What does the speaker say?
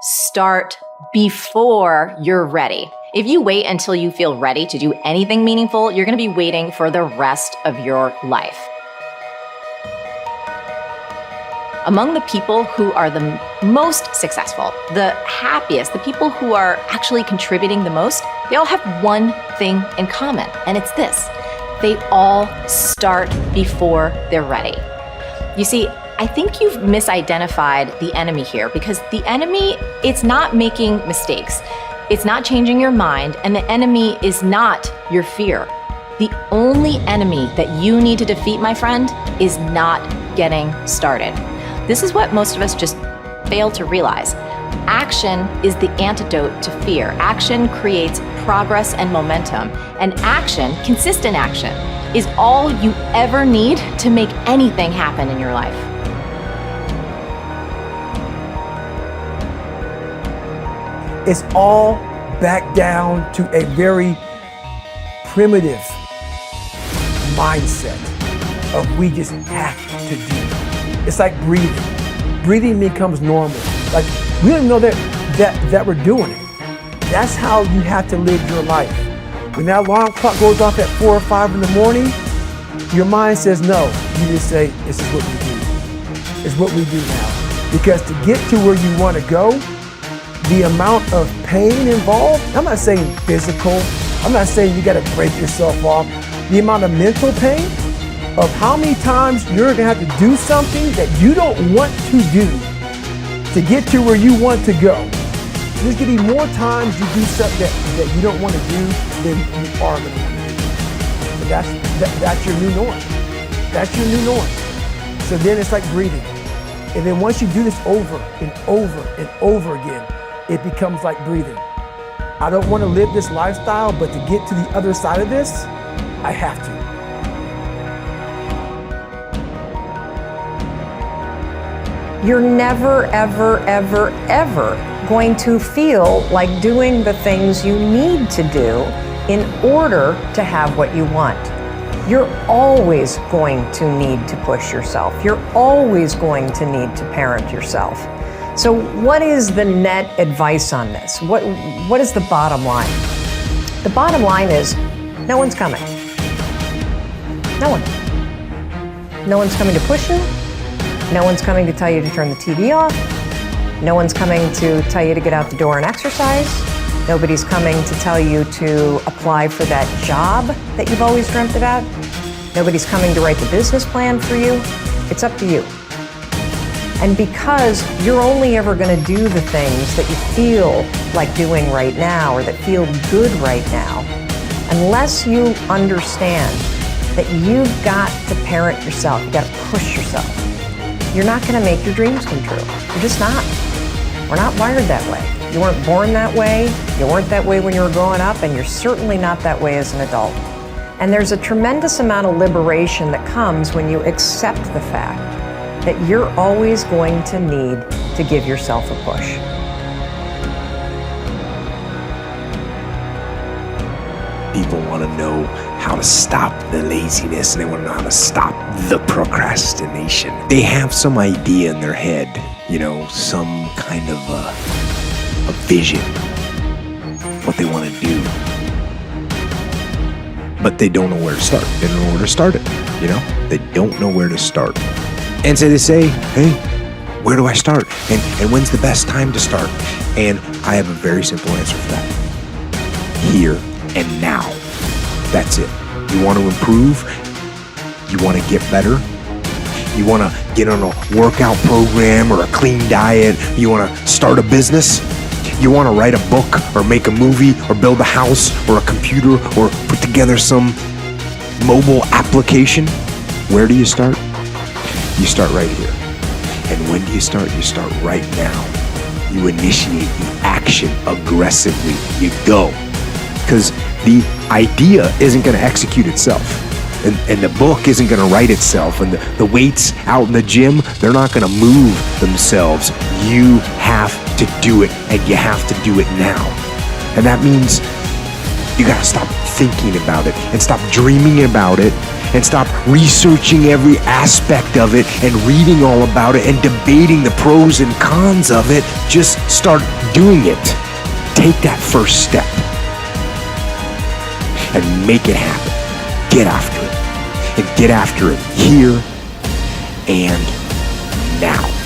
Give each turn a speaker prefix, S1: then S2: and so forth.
S1: start before you're ready. If you wait until you feel ready to do anything meaningful, you're going to be waiting for the rest of your life. Among the people who are the most successful, the happiest, the people who are actually contributing the most, they all have one thing in common, and it's this. They all start before they're ready. You see, I think you've misidentified the enemy here, because the enemy, it's not making mistakes. It's not changing your mind, and the enemy is not your fear. The only enemy that you need to defeat, my friend, is not getting started. This is what most of us just fail to realize. Action is the antidote to fear. Action creates progress and momentum. And action, consistent action, is all you ever need to make anything happen in your life.
S2: It's all back down to a very primitive mindset of we just have to do it. It's like breathing. Breathing becomes normal. Like we don't know that we're doing it. That's how you have to live your life. When that alarm clock goes off at 4 or 5 in the morning, your mind says no. You just say, this is what we do. It's what we do now. Because to get to where you want to go, the amount of pain involved, I'm not saying physical, I'm not saying you got to break yourself off. The amount of mental pain of how many times you're going to have to do something that you don't want to do to get to where you want to go. There's going to be more times you do something that you don't want to do than you are going to do. And that's your new norm. That's your new norm. So then it's like breathing. And then once you do this over and over and over again, it becomes like breathing. I don't want to live this lifestyle, but to get to the other side of this, I have to.
S3: You're never, ever, ever, ever going to feel like doing the things you need to do in order to have what you want. You're always going to need to push yourself. You're always going to need to parent yourself. So what is the net advice on this? What is the bottom line? The bottom line is no one's coming. No one. No one's coming to push you. No one's coming to tell you to turn the TV off. No one's coming to tell you to get out the door and exercise. Nobody's coming to tell you to apply for that job that you've always dreamt about. Nobody's coming to write the business plan for you. It's up to you. And because you're only ever going to do the things that you feel like doing right now or that feel good right now, unless you understand that you've got to parent yourself, you've got to push yourself, you're not going to make your dreams come true. You're just not. We're not wired that way. You weren't born that way. You weren't that way when you were growing up, and you're certainly not that way as an adult. And there's a tremendous amount of liberation that comes when you accept the fact that you're always going to need to give yourself a push.
S4: People want to know how to stop the laziness, and they want to know how to stop the procrastination. They have some idea in their head, some kind of a vision, what they want to do. But they don't know where to start. They don't know where to start it, They don't know where to start. And so they say, hey, where do I start? And when's the best time to start? And I have a very simple answer for that. Here and now. That's it. You want to improve? You want to get better? You want to get on a workout program or a clean diet? You want to start a business? You want to write a book or make a movie or build a house or a computer or put together some mobile application? Where do you start? You start right here. And when do you start? You start right now. You initiate the action aggressively. You go. Because the idea isn't going to execute itself. And the book isn't going to write itself. And the weights out in the gym, they're not going to move themselves. You have to do it, and you have to do it now. And that means you got to stop thinking about it and stop dreaming about it and stop researching every aspect of it and reading all about it and debating the pros and cons of it. Just start doing it. Take that first step and make it happen. Get after it. And get after it here and now.